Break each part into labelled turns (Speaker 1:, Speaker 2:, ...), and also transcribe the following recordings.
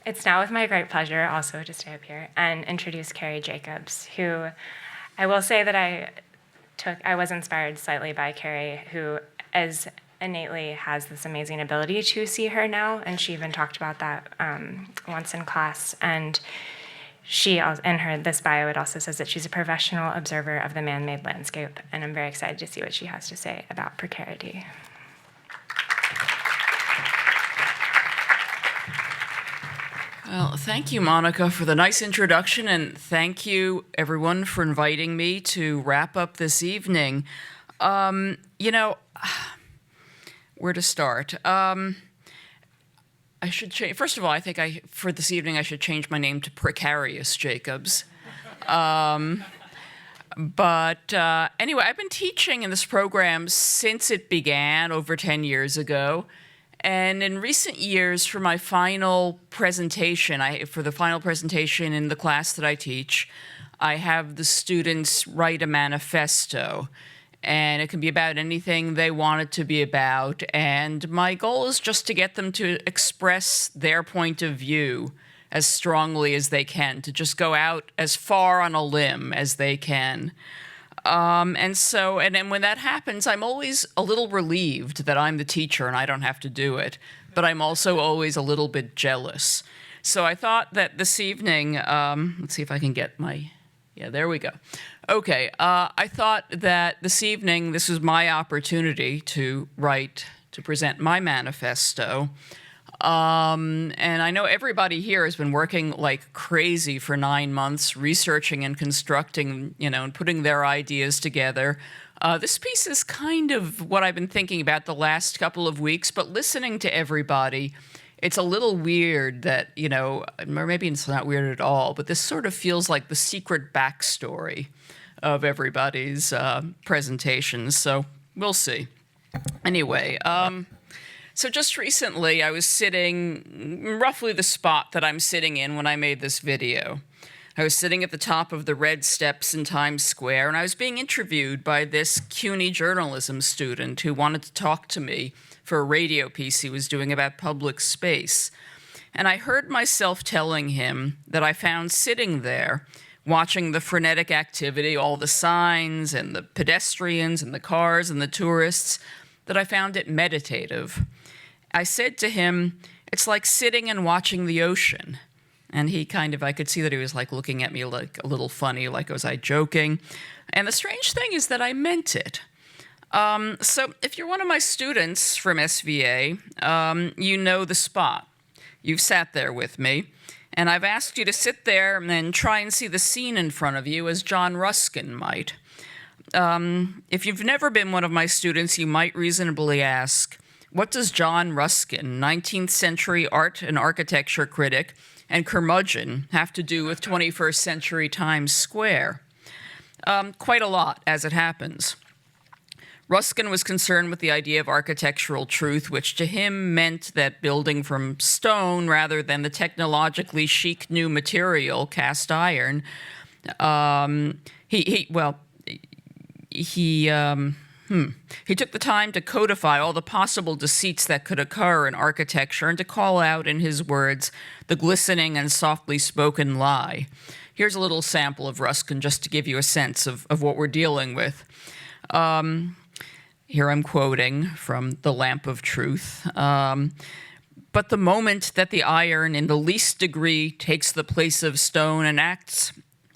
Speaker 1: It's now with my great pleasure also to stay up here and introduce Karrie Jacobs, who I will say that I was inspired slightly by Karrie, who as innately has this amazing ability to see her now, and she even talked about that once in class. And she, in this bio, it also says that she's a professional observer of the man-made landscape, and I'm very excited to see what she has to say about precarity.
Speaker 2: Well, thank you, Monica, for the nice introduction, and thank you, everyone, for inviting me to wrap up this evening. You know, where to start? I should change. First of all, I think for this evening I should change my name to Precarious Jacobs. Anyway, I've been teaching in this program since it began over 10 years ago. And in recent years, for my final presentation, for the final presentation in the class that I teach, I have the students write a manifesto. And it can be about anything they want it to be about. And my goal is just to get them to express their point of view as strongly as they can, to just go out as far on a limb as they can. And then when that happens, I'm always a little relieved that I'm the teacher and I don't have to do it, but I'm also always a little bit jealous. So I thought that this evening, let's see if I can get yeah, there we go. Okay, I thought that this evening, this was my opportunity to present my manifesto. And I know everybody here has been working like crazy for 9 months, researching and constructing, and putting their ideas together. This piece is kind of what I've been thinking about the last couple of weeks, but listening to everybody, it's a little weird that, or maybe it's not weird at all, but this sort of feels like the secret backstory of everybody's presentations, so we'll see. Anyway, so just recently, I was sitting roughly the spot that I'm sitting in when I made this video. I was sitting at the top of the red steps in Times Square, and I was being interviewed by this CUNY journalism student who wanted to talk to me for a radio piece he was doing about public space. And I heard myself telling him that I found sitting there, watching the frenetic activity, all the signs and the pedestrians and the cars and the tourists, that I found it meditative. I said to him, it's like sitting and watching the ocean. And he I could see that he was like looking at me like a little funny, like was I joking? And the strange thing is that I meant it. So if you're one of my students from SVA, you know the spot. You've sat there with me. And I've asked you to sit there and try and see the scene in front of you as John Ruskin might. If you've never been one of my students, you might reasonably ask, what does John Ruskin, 19th century art and architecture critic and curmudgeon, have to do with 21st century Times Square? Quite a lot, as it happens. Ruskin was concerned with the idea of architectural truth, which to him meant that building from stone rather than the technologically chic new material, cast iron, he took the time to codify all the possible deceits that could occur in architecture and to call out, in his words, the glistening and softly spoken lie. Here's a little sample of Ruskin just to give you a sense of what we're dealing with. Here I'm quoting from The Lamp of Truth. But the moment that the iron in the least degree takes the place of stone and acts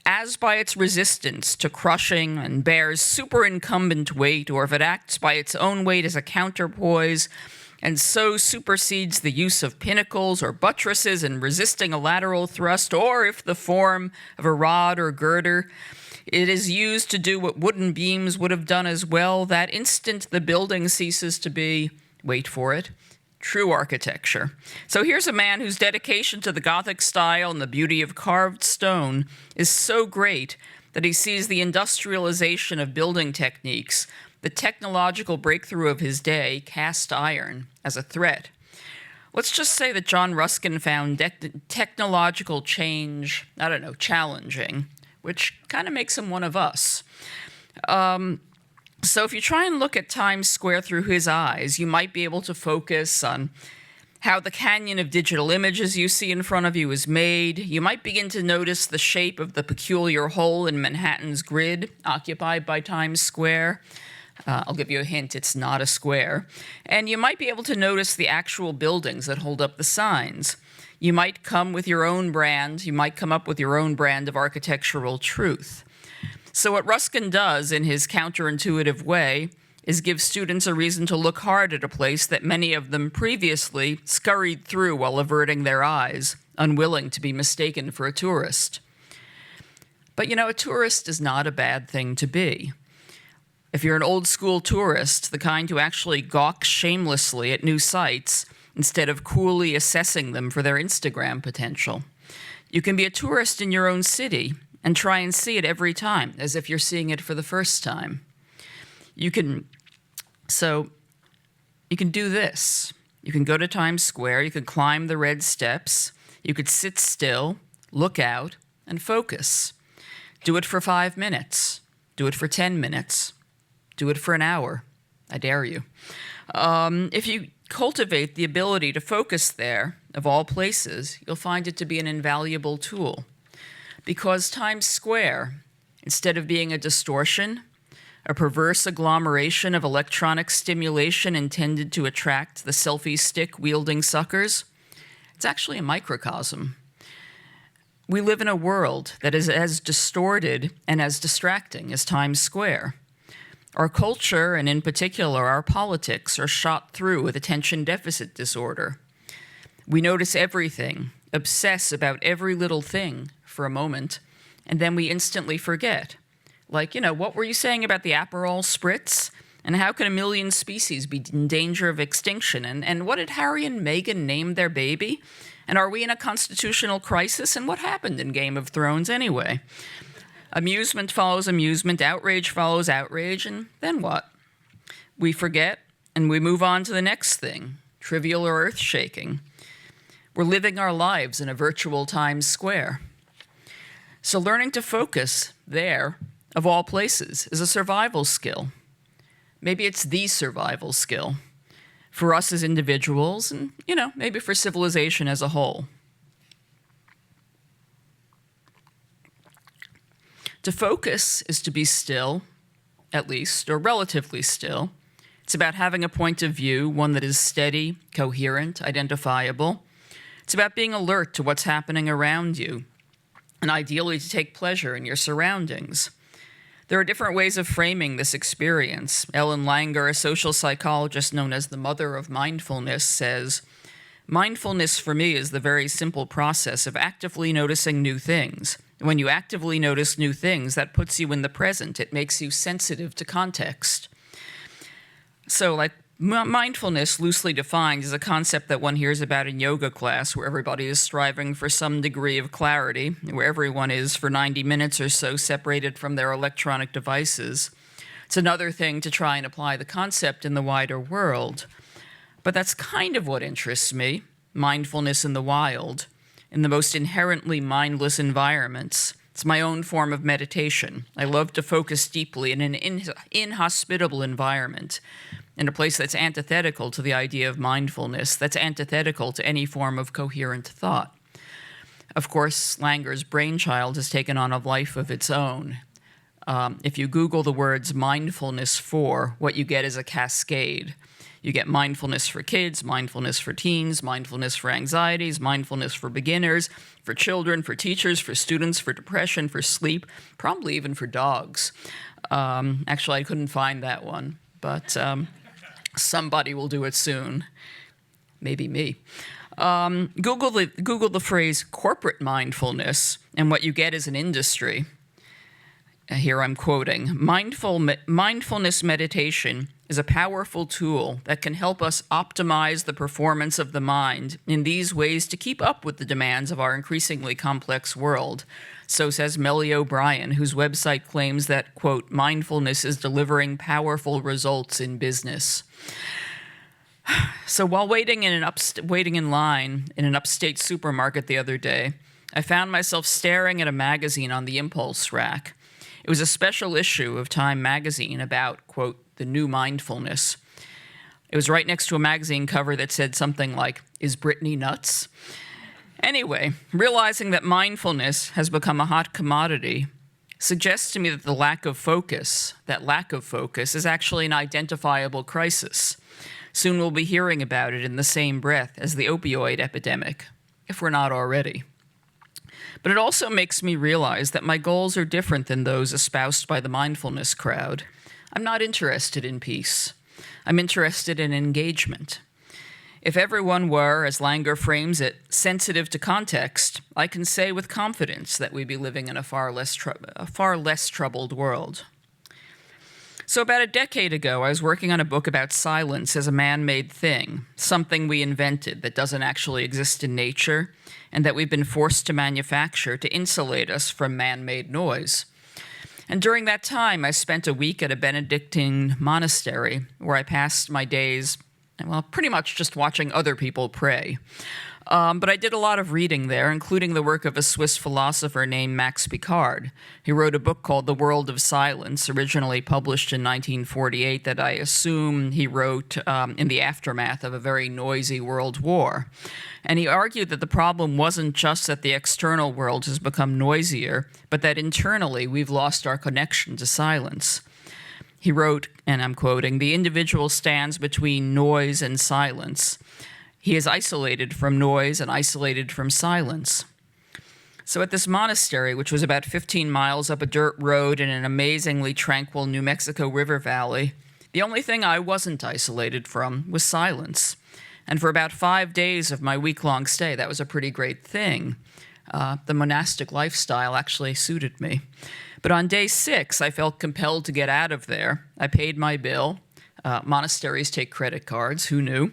Speaker 2: as by its resistance to crushing and bears superincumbent weight, or if it acts by its own weight as a counterpoise, and so supersedes the use of pinnacles or buttresses in resisting a lateral thrust, or if the form of a rod or girder, it is used to do what wooden beams would have done as well, that instant the building ceases to be, wait for it, true architecture. So here's a man whose dedication to the Gothic style and the beauty of carved stone is so great that he sees the industrialization of building techniques, the technological breakthrough of his day, cast iron, as a threat. Let's just say that John Ruskin found technological change, challenging, which kind of makes him one of us. So if you try and look at Times Square through his eyes, you might be able to focus on how the canyon of digital images you see in front of you is made. You might begin to notice the shape of the peculiar hole in Manhattan's grid occupied by Times Square. I'll give you a hint, it's not a square. And you might be able to notice the actual buildings that hold up the signs. You might come with your own brand. You might come up with your own brand of architectural truth. So what Ruskin does in his counterintuitive way is give students a reason to look hard at a place that many of them previously scurried through while averting their eyes, unwilling to be mistaken for a tourist. But a tourist is not a bad thing to be. If you're an old school tourist, the kind who actually gawks shamelessly at new sites instead of coolly assessing them for their Instagram potential, you can be a tourist in your own city and try and see it every time as if you're seeing it for the first time. You can do this. You can go to Times Square, you can climb the red steps, you could sit still, look out, and focus. Do it for 5 minutes. Do it for 10 minutes. Do it for an hour. I dare you. If you cultivate the ability to focus there, of all places, you'll find it to be an invaluable tool. Because Times Square, instead of being a distortion, a perverse agglomeration of electronic stimulation intended to attract the selfie stick-wielding suckers, it's actually a microcosm. We live in a world that is as distorted and as distracting as Times Square. Our culture, and in particular our politics, are shot through with attention deficit disorder. We notice everything, obsess about every little thing for a moment, and then we instantly forget. Like, what were you saying about the Aperol spritz? And how can a million species be in danger of extinction? And what did Harry and Meghan name their baby? And are we in a constitutional crisis? And what happened in Game of Thrones anyway? Amusement follows amusement, outrage follows outrage, and then what? We forget, and we move on to the next thing, trivial or earth-shaking. We're living our lives in a virtual Times Square. So learning to focus there, of all places, is a survival skill. Maybe it's the survival skill for us as individuals and, maybe for civilization as a whole. To focus is to be still, at least, or relatively still. It's about having a point of view, one that is steady, coherent, identifiable. It's about being alert to what's happening around you, and ideally to take pleasure in your surroundings. There are different ways of framing this experience. Ellen Langer, a social psychologist known as the mother of mindfulness, says, "Mindfulness for me is the very simple process of actively noticing new things. When you actively notice new things, that puts you in the present. It makes you sensitive to context." So, mindfulness, loosely defined, is a concept that one hears about in yoga class, where everybody is striving for some degree of clarity, where everyone is for 90 minutes or so separated from their electronic devices. It's another thing to try and apply the concept in the wider world. But that's kind of what interests me, mindfulness in the wild, in the most inherently mindless environments. It's my own form of meditation. I love to focus deeply in an inhospitable environment, in a place that's antithetical to the idea of mindfulness, that's antithetical to any form of coherent thought. Of course, Langer's brainchild has taken on a life of its own. If you Google the words mindfulness for, what you get is a cascade. You get mindfulness for kids, mindfulness for teens, mindfulness for anxieties, mindfulness for beginners, for children, for teachers, for students, for depression, for sleep, probably even for dogs. Actually, I couldn't find that one, but somebody will do it soon. Maybe me. Google the phrase corporate mindfulness, and what you get is an industry. Here I'm quoting, mindfulness meditation is a powerful tool that can help us optimize the performance of the mind in these ways to keep up with the demands of our increasingly complex world. So says Melly O'Brien, whose website claims that, quote, mindfulness is delivering powerful results in business. So while waiting in line in an upstate supermarket the other day, I found myself staring at a magazine on the impulse rack. It was a special issue of Time magazine about, quote, the new mindfulness. It was right next to a magazine cover that said something like, "Is Britney nuts?" Anyway, realizing that mindfulness has become a hot commodity suggests to me that that lack of focus is actually an identifiable crisis. Soon we'll be hearing about it in the same breath as the opioid epidemic, if we're not already. But it also makes me realize that my goals are different than those espoused by the mindfulness crowd. I'm not interested in peace. I'm interested in engagement. If everyone were, as Langer frames it, sensitive to context, I can say with confidence that we'd be living in a far less troubled world. So about a decade ago, I was working on a book about silence as a man-made thing, something we invented that doesn't actually exist in nature, and that we've been forced to manufacture to insulate us from man-made noise. And during that time, I spent a week at a Benedictine monastery where I passed my days, well, pretty much just watching other people pray. But I did a lot of reading there, including the work of a Swiss philosopher named Max Picard. He wrote a book called The World of Silence, originally published in 1948, that I assume he wrote in the aftermath of a very noisy world war. And he argued that the problem wasn't just that the external world has become noisier, but that internally we've lost our connection to silence. He wrote, and I'm quoting, "The individual stands between noise and silence. He is isolated from noise and isolated from silence." So at this monastery, which was about 15 miles up a dirt road in an amazingly tranquil New Mexico river valley, the only thing I wasn't isolated from was silence. And for about 5 days of my week-long stay, that was a pretty great thing. The monastic lifestyle actually suited me. But on day 6, I felt compelled to get out of there. I paid my bill. Monasteries take credit cards, who knew?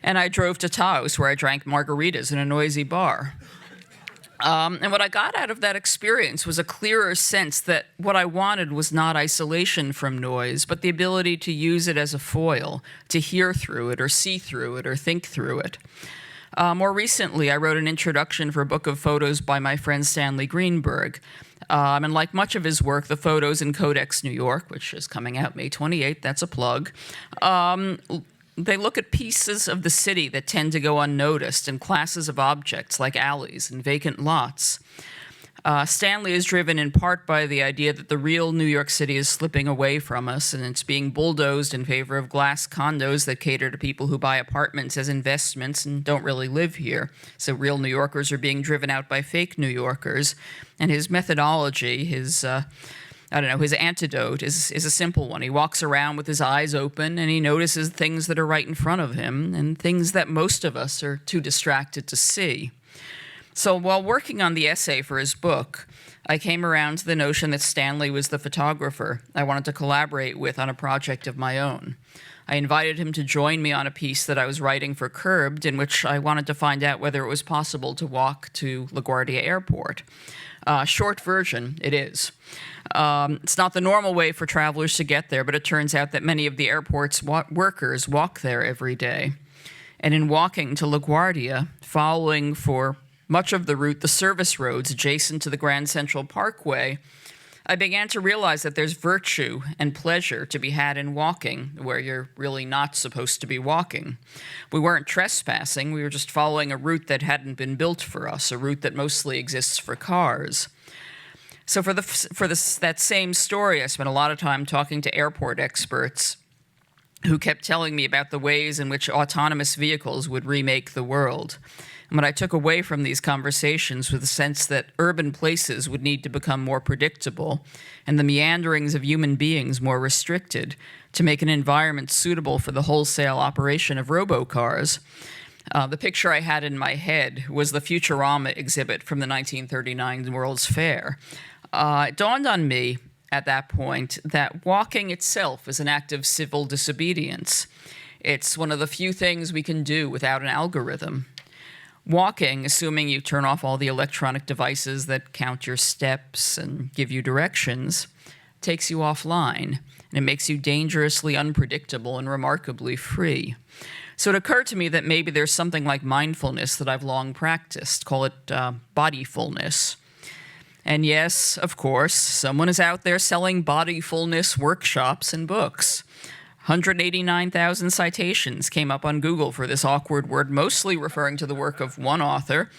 Speaker 2: And I drove to Taos, where I drank margaritas in a noisy bar. And what I got out of that experience was a clearer sense that what I wanted was not isolation from noise, but the ability to use it as a foil, to hear through it, or see through it, or think through it. More recently, I wrote an introduction for a book of photos by my friend Stanley Greenberg. And like much of his work, the photos in Codex New York, which is coming out May 28th, that's a plug, they look at pieces of the city that tend to go unnoticed and classes of objects like alleys and vacant lots. Stanley is driven in part by the idea that the real New York City is slipping away from us, and it's being bulldozed in favor of glass condos that cater to people who buy apartments as investments and don't really live here. So real New Yorkers are being driven out by fake New Yorkers. And his methodology, his antidote is a simple one. He walks around with his eyes open, and he notices things that are right in front of him and things that most of us are too distracted to see. So while working on the essay for his book, I came around to the notion that Stanley was the photographer I wanted to collaborate with on a project of my own. I invited him to join me on a piece that I was writing for Curbed, in which I wanted to find out whether it was possible to walk to LaGuardia Airport. Short version, it is. It's not the normal way for travelers to get there, but it turns out that many of the airport's workers walk there every day. And in walking to LaGuardia, following for much of the route, the service roads adjacent to the Grand Central Parkway, I began to realize that there's virtue and pleasure to be had in walking where you're really not supposed to be walking. We weren't trespassing, we were just following a route that hadn't been built for us, a route that mostly exists for cars. So for that same story, I spent a lot of time talking to airport experts who kept telling me about the ways in which autonomous vehicles would remake the world. And what I took away from these conversations was the sense that urban places would need to become more predictable and the meanderings of human beings more restricted to make an environment suitable for the wholesale operation of robocars. The picture I had in my head was the Futurama exhibit from the 1939 World's Fair. It dawned on me at that point that walking itself is an act of civil disobedience. It's one of the few things we can do without an algorithm. Walking, assuming you turn off all the electronic devices that count your steps and give you directions, takes you offline, and it makes you dangerously unpredictable and remarkably free. So it occurred to me that maybe there's something like mindfulness that I've long practiced, call it bodyfulness. And yes, of course, someone is out there selling bodyfulness workshops and books. 189,000 citations came up on Google for this awkward word, mostly referring to the work of one author.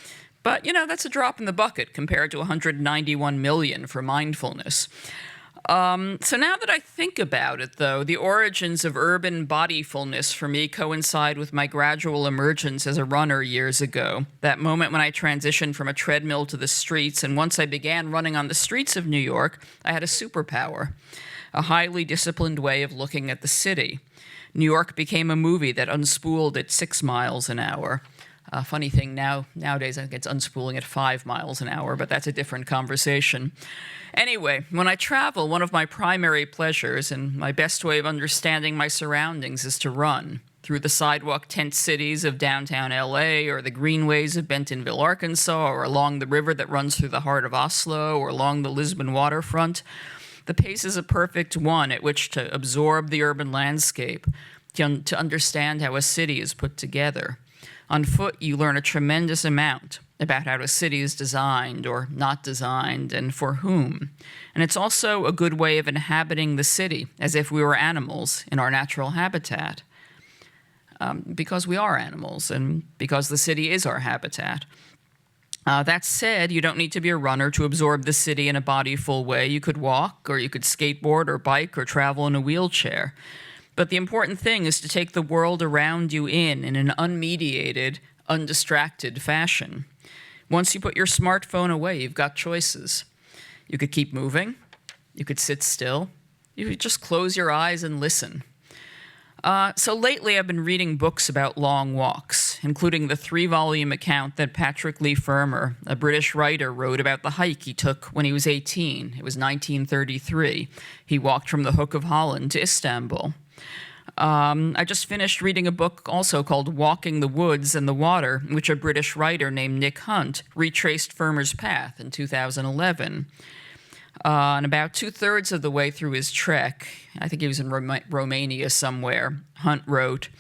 Speaker 2: But, that's a drop in the bucket compared to 191 million for mindfulness. So now that I think about it, though, the origins of urban bodyfulness for me coincide with my gradual emergence as a runner years ago, that moment when I transitioned from a treadmill to the streets, and once I began running on the streets of New York, I had a superpower, a highly disciplined way of looking at the city. New York became a movie that unspooled at 6 miles an hour. Funny thing, nowadays I think it's unspooling at 5 miles an hour, but that's a different conversation. Anyway, when I travel, one of my primary pleasures and my best way of understanding my surroundings is to run through the sidewalk tent cities of downtown LA, or the greenways of Bentonville, Arkansas, or along the river that runs through the heart of Oslo, or along the Lisbon waterfront. The pace is a perfect one at which to absorb the urban landscape, to understand how a city is put together. On foot, you learn a tremendous amount about how a city is designed or not designed and for whom. And it's also a good way of inhabiting the city as if we were animals in our natural habitat. Because we are animals and because the city is our habitat. That said, you don't need to be a runner to absorb the city in a bodyful way. You could walk, or you could skateboard or bike or travel in a wheelchair. But the important thing is to take the world around you in an unmediated, undistracted fashion. Once you put your smartphone away, you've got choices. You could keep moving. You could sit still. You could just close your eyes and listen. So lately I've been reading books about long walks, including the 3-volume account that Patrick Leigh Fermor, a British writer, wrote about the hike he took when he was 18. It was 1933. He walked from the Hook of Holland to Istanbul. I just finished reading a book also called Walking the Woods and the Water, in which a British writer named Nick Hunt retraced Fermor's path in 2011. And about 2/3 of the way through his trek, I think he was in Romania somewhere, Hunt wrote,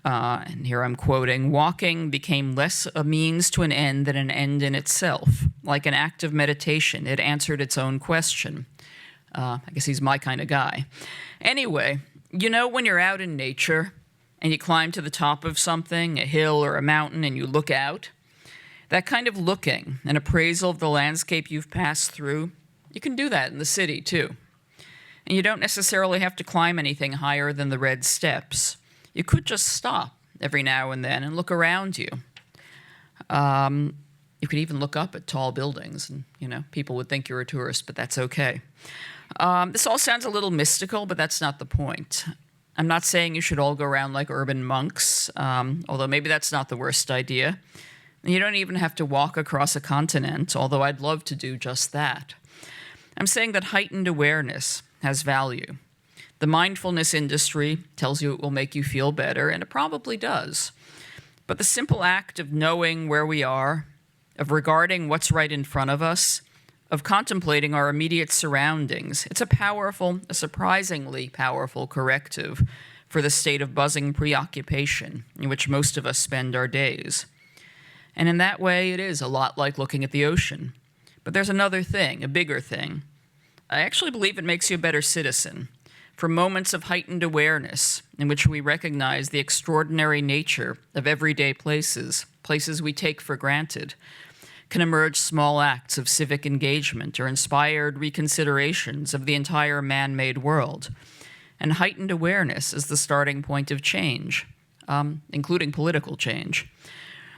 Speaker 2: and here I'm quoting, "Walking became less a means to an end than an end in itself. Like an act of meditation, it answered its own question." I guess he's my kind of guy. Anyway, when you're out in nature and you climb to the top of something, a hill or a mountain, and you look out, that kind of looking, an appraisal of the landscape you've passed through, you can do that in the city, too. And you don't necessarily have to climb anything higher than the red steps. You could just stop every now and then and look around you. You could even look up at tall buildings, and, people would think you're a tourist, but that's okay. This all sounds a little mystical, but that's not the point. I'm not saying you should all go around like urban monks, although maybe that's not the worst idea. And you don't even have to walk across a continent, although I'd love to do just that. I'm saying that heightened awareness has value. The mindfulness industry tells you it will make you feel better, and it probably does. But the simple act of knowing where we are, of regarding what's right in front of us, of contemplating our immediate surroundings, it's a surprisingly powerful corrective for the state of buzzing preoccupation in which most of us spend our days. And in that way, it is a lot like looking at the ocean. But there's another thing, a bigger thing. I actually believe it makes you a better citizen. For moments of heightened awareness in which we recognize the extraordinary nature of everyday places we take for granted, can emerge small acts of civic engagement or inspired reconsiderations of the entire man-made world. And heightened awareness is the starting point of change, including political change.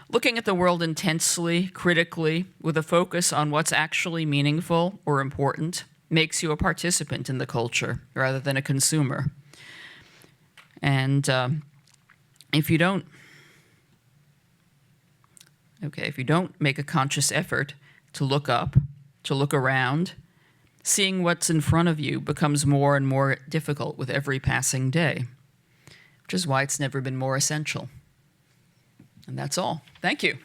Speaker 2: Looking at the world intensely, critically, with a focus on what's actually meaningful or important, makes you a participant in the culture rather than a consumer. And if you don't make a conscious effort to look up, to look around, seeing what's in front of you becomes more and more difficult with every passing day, which is why it's never been more essential. And that's all. Thank you.